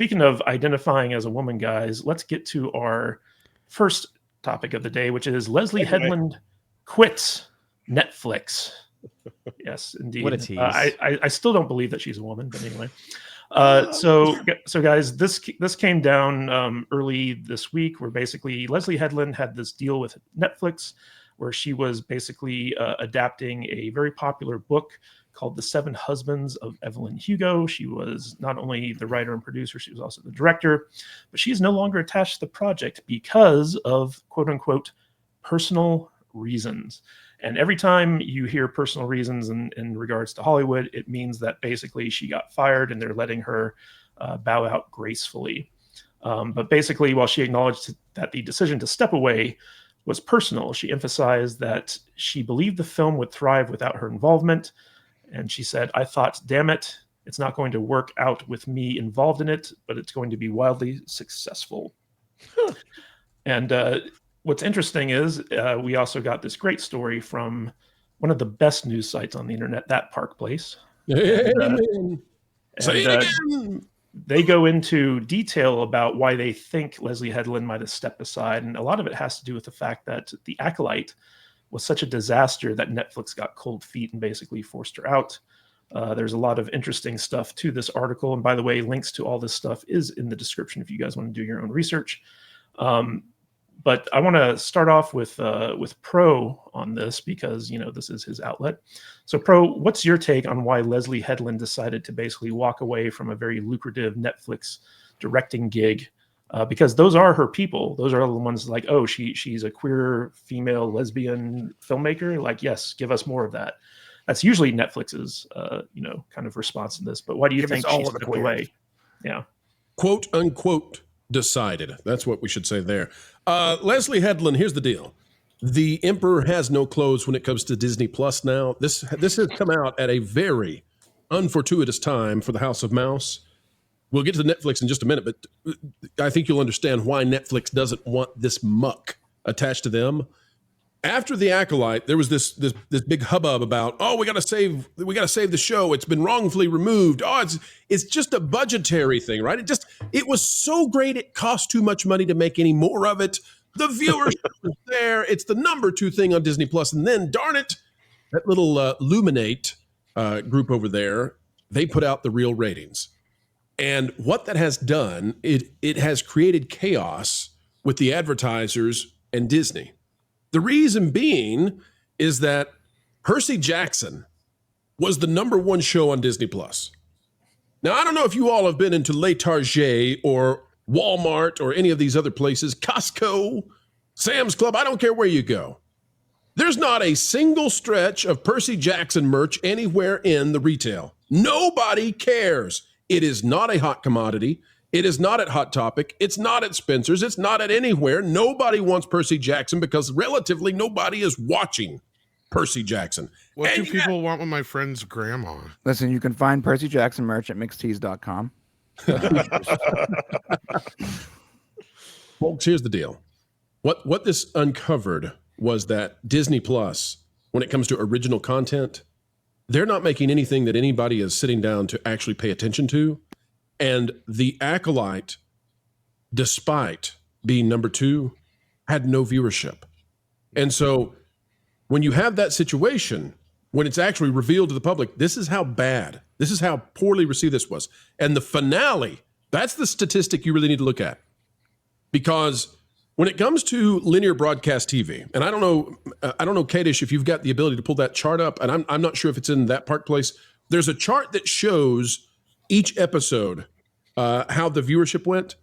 Speaking of identifying as a woman, guys, let's get to our first topic of the day, which is Leslye Headland quits Netflix. Yes, indeed. What a tease. I still don't believe that she's a woman, but anyway. So guys, this came down early this week, where basically Leslye Headland had this deal with Netflix, where she was basically adapting a very popular book called The Seven Husbands of Evelyn Hugo. She was not only the writer and producer, she was also the director, but she's no longer attached to the project because of quote unquote personal reasons. And every time you hear personal reasons in regards to Hollywood, it means that basically she got fired and they're letting her bow out gracefully. But basically, while she acknowledged that the decision to step away was personal, she emphasized that she believed the film would thrive without her involvement. And she said, "I thought, damn it, it's not going to work out with me involved in it, but it's going to be wildly successful." And what's interesting is we also got this great story from one of the best news sites on the internet, That Park Place. They go into detail about why they think Leslye Headland might have stepped aside. And a lot of it has to do with the fact that The Acolyte was such a disaster that Netflix got cold feet and basically forced her out. There's a lot of interesting stuff to this article. And by the way, links to all this stuff is in the description if you guys want to do your own research. But I want to start off with Pro on this because, this is his outlet. So Pro, what's your take on why Leslye Headland decided to basically walk away from a very lucrative Netflix directing gig? Because those are her people. Those are the ones like, oh, she's a queer female lesbian filmmaker. Like, yes, give us more of that. That's usually Netflix's, kind of response to this. But why do you think she stepped away? Yeah. Quote unquote decided. That's what we should say there. Leslye Headland, here's the deal. The emperor has no clothes when it comes to Disney Plus now. This has come out at a very unfortuitous time for the House of Mouse. We'll get to Netflix in just a minute, but I think you'll understand why Netflix doesn't want this muck attached to them. After The Acolyte, there was this big hubbub about, oh, we gotta save the show. It's been wrongfully removed. Oh, it's just a budgetary thing, right? It was so great it cost too much money to make any more of it. The viewership was there. It's the number 2 thing on Disney Plus. And then, darn it, that little Luminate group over there, they put out the real ratings. And what that has done, it has created chaos with the advertisers and Disney. The reason being is that Percy Jackson was the number 1 show on Disney Plus. Now, I don't know if you all have been into Le Target or Walmart or any of these other places, Costco, Sam's Club, I don't care where you go. There's not a single stretch of Percy Jackson merch anywhere in the retail. Nobody cares. It is not a hot commodity. It is not at Hot Topic. It's not at Spencer's. It's not at anywhere. Nobody wants Percy Jackson because relatively nobody is watching Percy Jackson. What do people want with my friend's grandma? Listen, you can find Percy Jackson merch at mixtees.com. Folks, here's the deal. What this uncovered was that Disney Plus, when it comes to original content, they're not making anything that anybody is sitting down to actually pay attention to. And The Acolyte, despite being number 2, had no viewership. And so when you have that situation, when it's actually revealed to the public, this is how bad, this is how poorly received this was. And the finale, that's the statistic you really need to look at. Because when it comes to linear broadcast TV, and I don't know, Kadish, if you've got the ability to pull that chart up, and I'm not sure if it's in That Park Place. There's a chart that shows each episode, how the viewership went.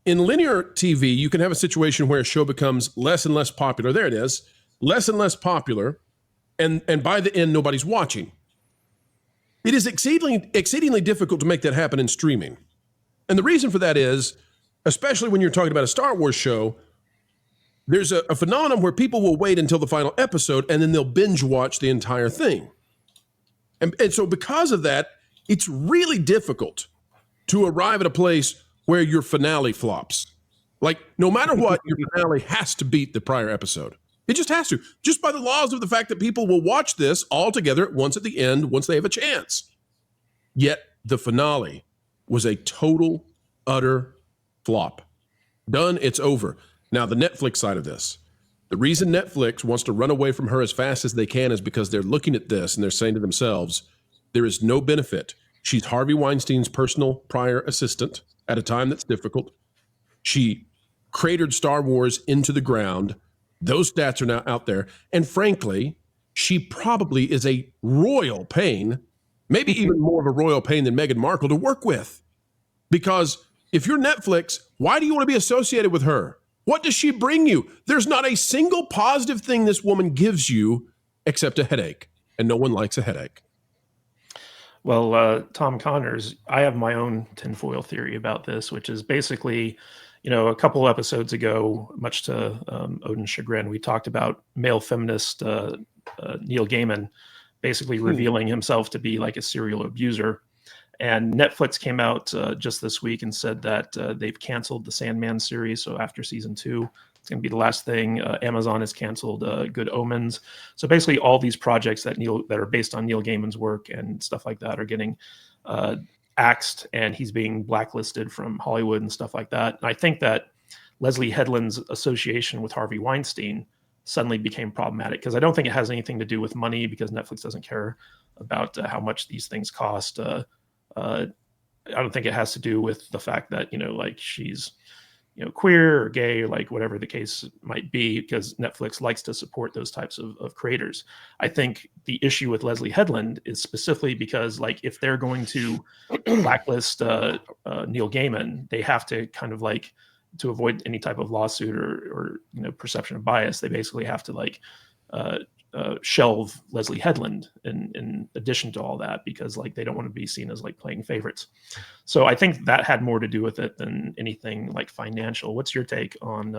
In linear TV, you can have a situation where a show becomes less and less popular. There it is, less and less popular, and by the end, nobody's watching. It is exceedingly difficult to make that happen in streaming. And the reason for that is, especially when you're talking about a Star Wars show, there's a phenomenon where people will wait until the final episode and then they'll binge watch the entire thing. And so because of that, it's really difficult to arrive at a place where your finale flops. Like, no matter what, your finale has to beat the prior episode. It just has to, just by the laws of the fact that people will watch this all together at once at the end, once they have a chance. Yet the finale was a total utter flop. Done. It's over. Now, the Netflix side of this. The reason Netflix wants to run away from her as fast as they can is because they're looking at this and they're saying to themselves, there is no benefit. She's Harvey Weinstein's personal prior assistant at a time that's difficult. She cratered Star Wars into the ground. Those stats are now out there. And frankly, she probably is a royal pain, maybe even more of a royal pain than Meghan Markle to work with. Because if you're Netflix, why do you want to be associated with her? What does she bring you? There's not a single positive thing this woman gives you except a headache. And no one likes a headache. Well, Tom Connors, I have my own tinfoil theory about this, which is basically, a couple episodes ago, much to Odin's chagrin, we talked about male feminist Neil Gaiman basically revealing himself to be like a serial abuser. And Netflix came out just this week and said that they've canceled the Sandman series. So after season 2, it's going to be the last thing. Amazon has canceled Good Omens. So basically all these projects that are based on Neil Gaiman's work and stuff like that are getting axed, and he's being blacklisted from Hollywood and stuff like that. And I think that Leslye Headland's association with Harvey Weinstein suddenly became problematic, because I don't think it has anything to do with money, because Netflix doesn't care about how much these things cost. I don't think it has to do with the fact that, like she's, queer or gay, or like whatever the case might be, because Netflix likes to support those types of creators. I think the issue with Leslye Headland is specifically because, like, if they're going to blacklist Neil Gaiman, they have to kind of like, to avoid any type of lawsuit or perception of bias, they basically have to like shelve Leslye Headland in addition to all that, because like they don't want to be seen as like playing favorites. So I think that had more to do with it than anything like financial. What's your take on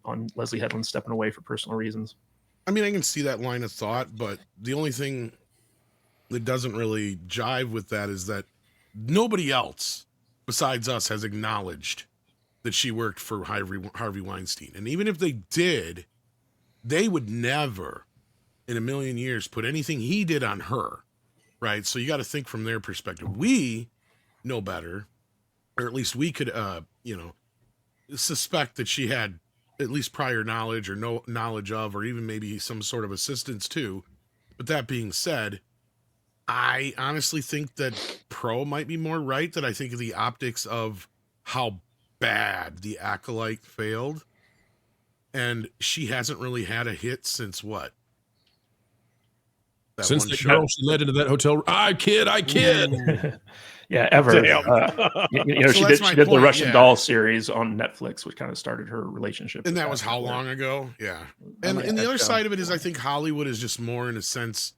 Leslye Headland stepping away for personal reasons? I mean, I can see that line of thought, but the only thing that doesn't really jive with that is that nobody else besides us has acknowledged that she worked for Harvey Weinstein. And even if they did, they would never in a million years put anything he did on her, right? So you got to think from their perspective. We know better, or at least we could, suspect that she had at least prior knowledge or no knowledge of, or even maybe some sort of assistance too. But that being said, I honestly think that Pro might be more right, that I think of the optics of how bad the Acolyte failed. And she hasn't really had a hit since what? That Since the girl she led into that hotel. I kid. Yeah, ever. So she did the Russian Doll series on Netflix, which kind of started her relationship. And that was how long ago? Yeah. And the other side of it is, I think Hollywood is just more, in a sense,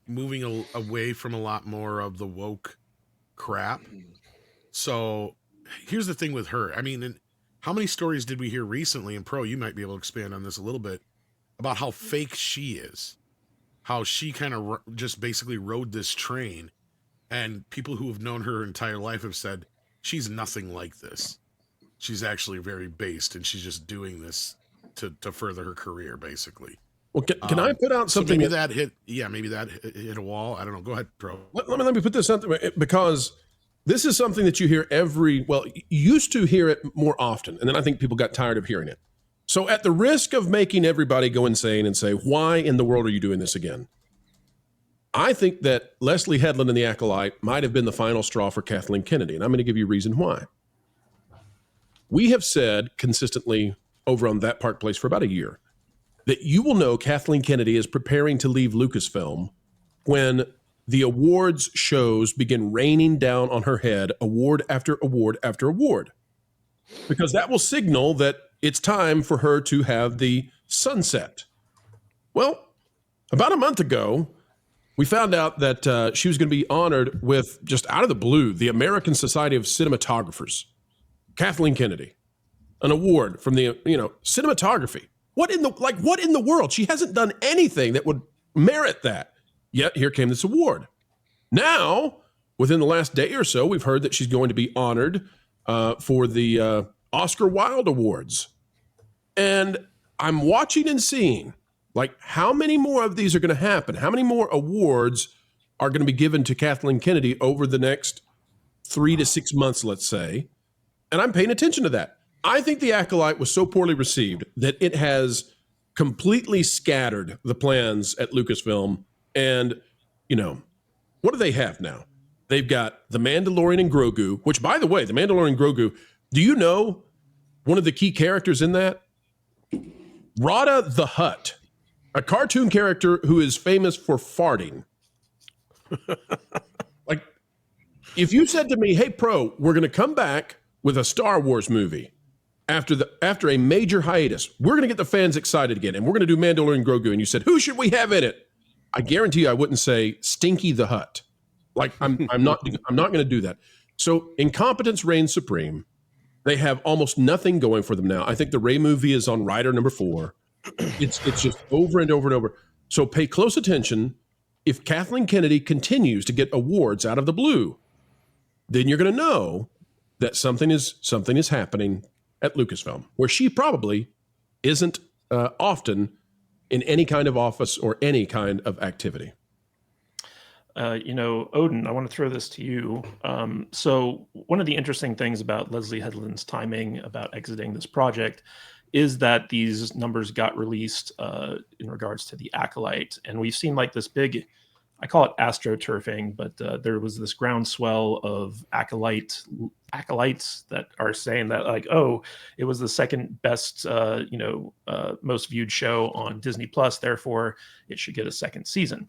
moving away from a lot more of the woke crap. So here's the thing with her. I mean, how many stories did we hear recently, and Pro, you might be able to expand on this a little bit, about how fake she is, how she kind of just basically rode this train, and people who have known her entire life have said she's nothing like this. She's actually very based, and she's just doing this to further her career, basically. Well, can I put out something? So maybe that hit a wall. I don't know. Go ahead, Pro. Let me put this out there, because this is something that you hear you used to hear it more often, and then I think people got tired of hearing it. So at the risk of making everybody go insane and say, why in the world are you doing this again? I think that Leslye Headland and the Acolyte might have been the final straw for Kathleen Kennedy, and I'm going to give you a reason why. We have said consistently over on That Park Place for about a year that you will know Kathleen Kennedy is preparing to leave Lucasfilm when the awards shows begin raining down on her head, award after award after award, because that will signal that it's time for her to have the sunset. Well, about a month ago, we found out that she was going to be honored with, just out of the blue, the American Society of Cinematographers, Kathleen Kennedy, an award from the cinematography. What in the world? She hasn't done anything that would merit that. Yet here came this award. Now, within the last day or so, we've heard that she's going to be honored for the Oscar Wilde Awards. And I'm watching and seeing, like, how many more of these are going to happen? How many more awards are going to be given to Kathleen Kennedy over the next 3 to 6 months, let's say? and I'm paying attention to that. I think The Acolyte was so poorly received that it has completely scattered the plans at Lucasfilm. And, what do they have now? They've got The Mandalorian and Grogu, which, by the way, The Mandalorian and Grogu, do you know one of the key characters in that? Rada the Hutt, a cartoon character who is famous for farting. Like, if you said to me, hey, Pro, we're going to come back with a Star Wars movie after a major hiatus, we're going to get the fans excited again, and we're going to do Mandalorian and Grogu, and you said, who should we have in it? I guarantee you I wouldn't say Stinky the Hutt. Like, I'm not going to do that. So incompetence reigns supreme. They have almost nothing going for them now. I think the Rey movie is on rider number 4. It's just over and over and over. So pay close attention. If Kathleen Kennedy continues to get awards out of the blue, then you're going to know that something is happening at Lucasfilm, where she probably isn't often in any kind of office or any kind of activity. Odin, I want to throw this to you. So one of the interesting things about Leslye Headland's timing about exiting this project is that these numbers got released in regards to the Acolyte. And we've seen like this big, I call it astroturfing, but there was this groundswell of acolytes that are saying that like, oh, it was the second best, most viewed show on Disney Plus, therefore it should get a second season.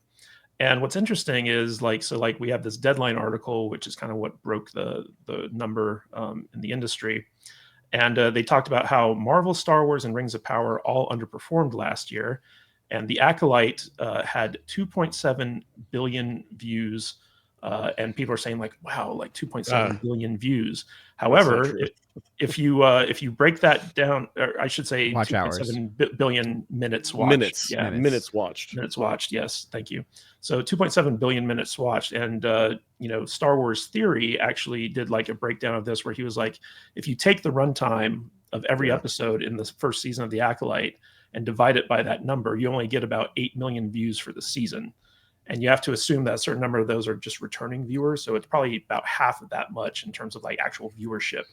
And what's interesting is we have this Deadline article, which is kind of what broke the number in the industry. And they talked about how Marvel, Star Wars, and Rings of Power all underperformed last year. And the Acolyte had 2.7 billion views. And people are saying like, wow, like 2.7 billion views. However, if you break that down, or I should say 2.7 billion minutes watched. Minutes watched. Minutes watched, yes, thank you. So 2.7 billion minutes watched. And, Star Wars Theory actually did like a breakdown of this where he was like, if you take the runtime of every episode in the first season of The Acolyte and divide it by that number, you only get about 8 million views for the season. And you have to assume that a certain number of those are just returning viewers. So it's probably about half of that much in terms of like actual viewership.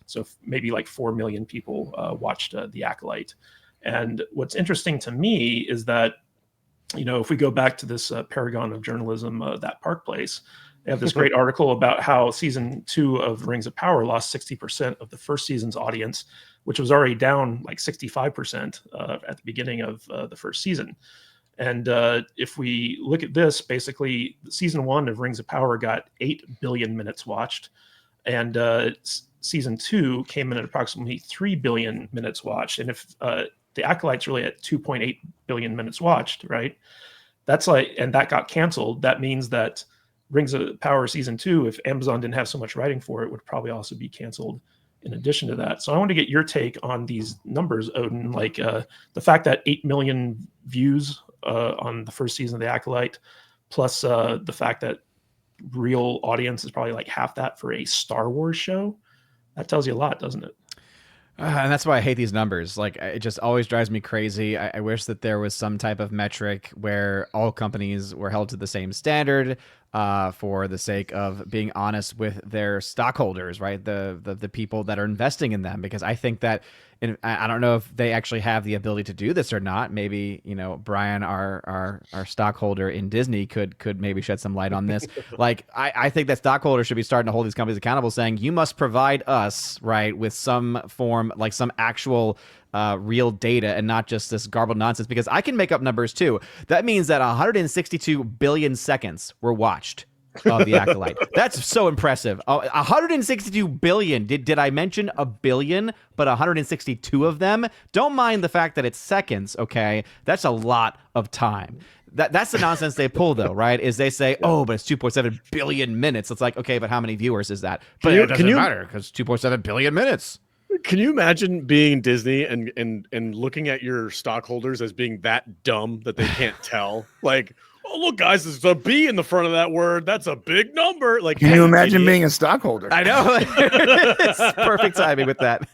So maybe like 4 million people watched The Acolyte. And what's interesting to me is that, if we go back to this paragon of journalism, That Park Place, they have this great article about how season 2 of Rings of Power lost 60% of the first season's audience, which was already down like 65% at the beginning of the first season. And if we look at this, basically season 1 of Rings of Power got 8 billion minutes watched. And season 2 came in at approximately 3 billion minutes watched. And if the Acolyte's really at 2.8 billion minutes watched, right? And that got canceled. That means that Rings of Power season 2, if Amazon didn't have so much writing for it, would probably also be canceled in addition to that. So I want to get your take on these numbers, Odin, like the fact that 8 million views on the first season of The Acolyte, plus the fact that real audience is probably like half that for a Star Wars show. That tells you a lot, doesn't it? And that's why I hate these numbers. Like, it just always drives me crazy. I wish that there was some type of metric where all companies were held to the same standard for the sake of being honest with their stockholders, right? The people that are investing in them. Because I think that, I don't know if they actually have the ability to do this or not. Maybe, Brian, our stockholder in Disney could maybe shed some light on this. Like, I think that stockholders should be starting to hold these companies accountable, saying you must provide us, right, with some form, like some actual real data and not just this garbled nonsense, because I can make up numbers too. That means that 162 billion seconds were watched of The Acolyte. That's so impressive. 162 billion. Did I mention a billion, but 162 of them? Don't mind the fact that it's seconds, okay? That's a lot of time. That's the nonsense they pull, though, right? Is they say, oh, but it's 2.7 billion minutes. It's like, okay, but how many viewers is that? But it doesn't matter because 2.7 billion minutes. Can you imagine being Disney and looking at your stockholders as being that dumb that they can't tell? Like, oh, look, guys, there's a B in the front of that word. That's a big number. Like, can you imagine being a stockholder? I know. It's perfect timing with that.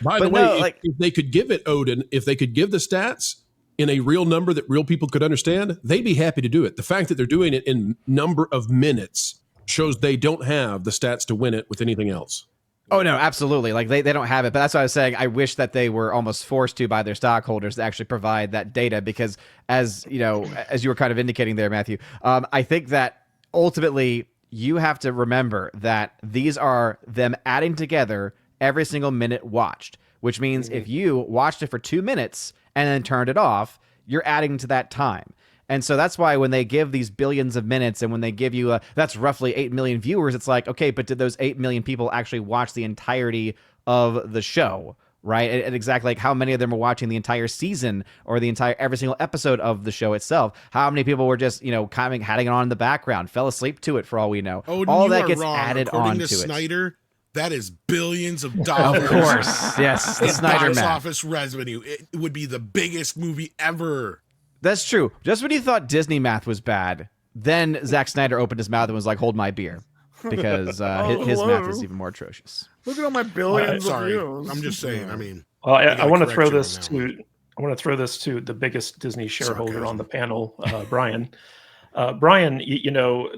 By the way, if they could give it, Odin, if they could give the stats in a real number that real people could understand, they'd be happy to do it. The fact that they're doing it in number of minutes shows they don't have the stats to win it with anything else. Oh no, absolutely. Like they don't have it, but that's what I was saying. I wish that they were almost forced to by their stockholders to actually provide that data, because as you know, as you were kind of indicating there, Matthew, I think that ultimately you have to remember that these are them adding together every single minute watched, which means if you watched it for 2 minutes and then turned it off, you're adding to that time. And so that's why when they give these billions of minutes and when they give you that's roughly 8 million viewers, it's like, okay, but did those 8 million people actually watch the entirety of the show, right? And exactly like how many of them are watching the entire season or the entire every single episode of the show itself? How many people were just, kind of having it on in the background, fell asleep to it for all we know? Oh, all you that are gets wrong. added According onto to it. Snyder, that is billions of dollars. Of course, yes, the in Snyder box math. office revenue. It would be the biggest movie ever. That's true. Just when you thought Disney math was bad, then Zack Snyder opened his mouth and was like, "Hold my beer," because his math is even more atrocious. Look at all my billions of Sorry, views. I'm just saying. I mean, Well, I gotta want to correct throw you on this that to I want to throw this to the biggest Disney shareholder Sarcasm. on the panel, Brian. Brian,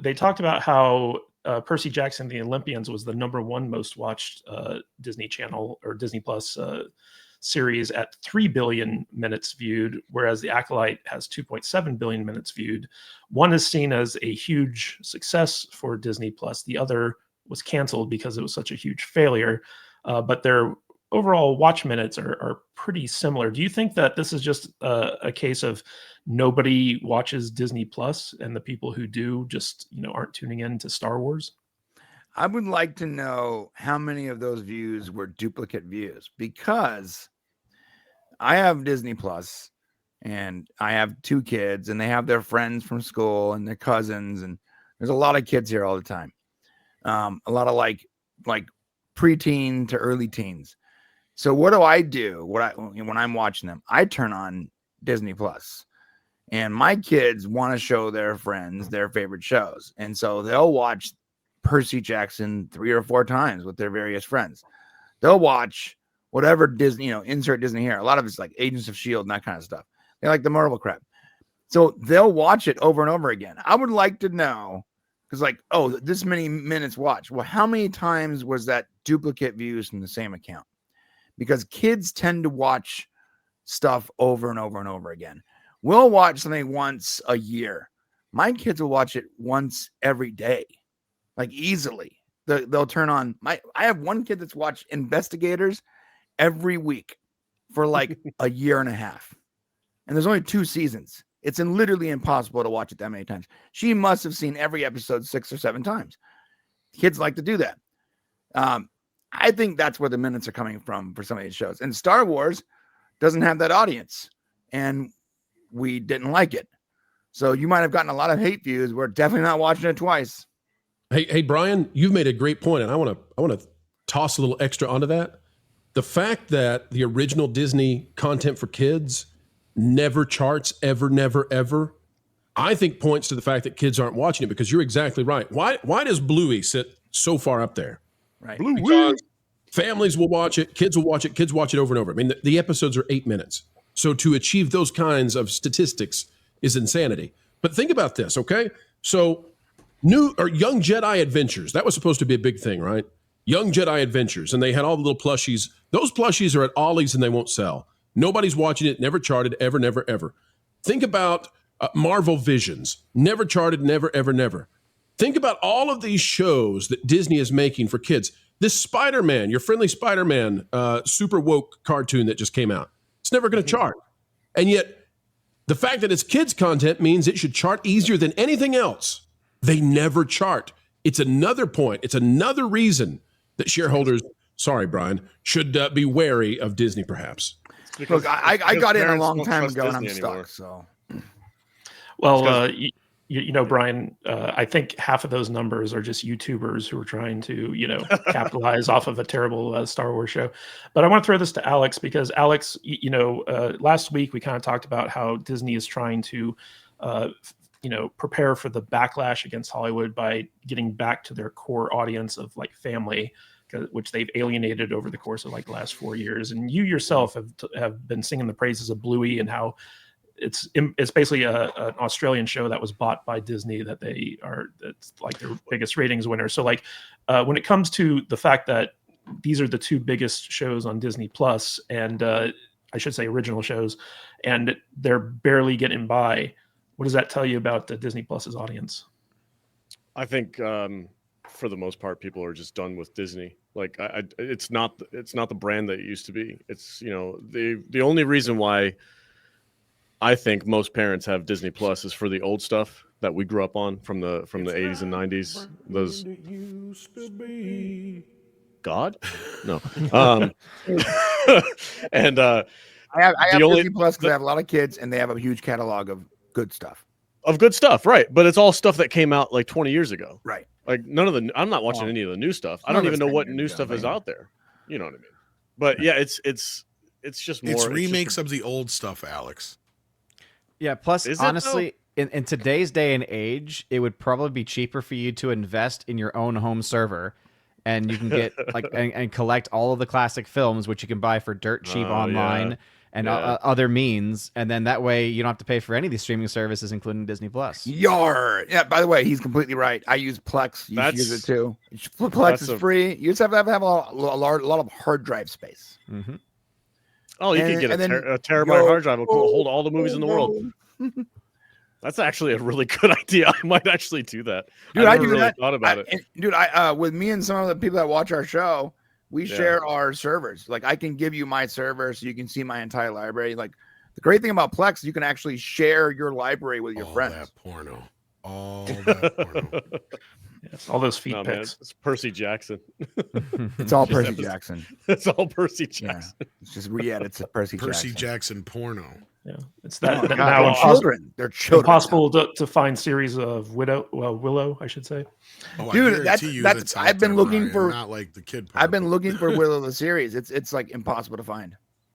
they talked about how Percy Jackson and the Olympians was the #1 most watched Disney Channel or Disney Plus series at 3 billion minutes viewed, whereas the Acolyte has 2.7 billion minutes viewed. One is seen as a huge success for Disney Plus. The other was canceled because it was such a huge failure. But their overall watch minutes are pretty similar. Do you think that this is just a case of nobody watches Disney Plus and the people who do just aren't tuning in to Star Wars? I would like to know how many of those views were duplicate views, because I have Disney Plus and I have 2 kids and they have their friends from school and their cousins, and there's a lot of kids here all the time. A lot of like preteen to early teens. So what do I do? When I'm watching them, I turn on Disney Plus, and my kids want to show their friends their favorite shows, and so they'll watch Percy Jackson 3 or 4 times with their various friends. They'll watch whatever Disney, insert Disney here. A lot of it's like Agents of S.H.I.E.L.D. and that kind of stuff. They like the Marvel crap. So they'll watch it over and over again. I would like to know, because this many minutes watched. Well, how many times was that duplicate views from the same account? Because kids tend to watch stuff over and over and over again. We'll watch something once a year. My kids will watch it once every day, like easily. They'll turn on I have one kid that's watched Investigators every week for like a year and a half. And there's only 2 seasons. It's literally impossible to watch it that many times. She must have seen every episode 6 or 7 times. Kids like to do that. I think that's where the minutes are coming from for some of these shows. And Star Wars doesn't have that audience, and we didn't like it. So you might have gotten a lot of hate views. We're definitely not watching it twice. Hey, Brian, you've made a great point, and I want to toss a little extra onto that. The fact that the original Disney content for kids never charts ever, never, ever, I think points to the fact that kids aren't watching it, because you're exactly right. Why does Bluey sit so far up there? Right. Because families will watch it, kids will watch it, kids watch it over and over. I mean, the episodes are 8 minutes. So to achieve those kinds of statistics is insanity. But think about this, okay? So Young Jedi Adventures, that was supposed to be a big thing, right? Young Jedi Adventures, and they had all the little plushies. Those plushies are at Ollie's and they won't sell. Nobody's watching it, never charted, ever, never, ever. Think about Marvel Visions, never charted, never, ever, never. Think about all of these shows that Disney is making for kids. This Spider-Man, your friendly Spider-Man, super woke cartoon that just came out. It's never going to chart. And yet, the fact that it's kids' content means it should chart easier than anything else. They never chart. It's another point. It's another reason that shareholders, sorry, Brian, should be wary of Disney, perhaps. Look, I got in a long time ago and I'm stuck. So, well, Brian, I think half of those numbers are just YouTubers who are trying to, capitalize off of a terrible Star Wars show. But I want to throw this to Alex, because Alex, last week we kind of talked about how Disney is trying to, prepare for the backlash against Hollywood by getting back to their core audience of like family, which they've alienated over the course of like the last 4 years. And you yourself have been singing the praises of Bluey and how it's basically an Australian show that was bought by Disney that's like their biggest ratings winner. So like when it comes to the fact that these are the two biggest shows on Disney Plus, and I should say original shows, and they're barely getting by. What does that tell you about the Disney Plus's audience? I think for the most part, people are just done with Disney. Like, it's not the brand that it used to be. It's, you know, the only reason why I think most parents have Disney Plus is for the old stuff that we grew up on from the 80s and 90s. Those God, no, and I have only- Disney Plus because I have a lot of kids and they have a huge catalog of good stuff. of good stuff, right? But it's all stuff that came out like 20 years ago. Right. Like none of the, I'm not watching any of the new stuff. I don't None even know of what it's new good, stuff is yeah. out there. You know what I mean? But yeah, it's just more. It's just remakes of the old stuff, Alex. Yeah. Plus, Is it, though? honestly, in today's day and age, it would probably be cheaper for you to invest in your own home server, and you can get like and collect all of the classic films, which you can buy for dirt cheap online. Yeah. And Yeah. other means, and then that way you don't have to pay for any of these streaming services, including Disney Plus. Yar. Yeah, by the way, he's completely right. I use Plex. You should use it too. Plex that's is a- free. You just have to have a lot of hard drive space. Mm-hmm. Oh, you And- can get and then a terabyte hard drive. Will hold all the movies in the world. That's actually a really good idea. I might actually do that. Dude, I I never do really that. thought about it. Dude, I with me and some of the people that watch our show, we Yeah. share our servers. Like I can give you my server so you can see my entire library. Like the great thing about Plex, you can actually share your library with your All friends. that porno. All that porno. Yes, all those feet No, man, pics. it's Percy Jackson. It's all Just Percy episode- Jackson. It's all Percy Yeah. Jackson. It's just re-edits of Percy Percy Jackson. Jackson porno. Yeah, it's Oh that, my that God, now they're impossible, children. They're children. impossible to find series of Willow, I should say. Oh, Dude, I that's- guarantee you that's- it's out I've been there, looking Brian, for- not like the kid. I've been porno. looking for Willow the series. It's like impossible to find.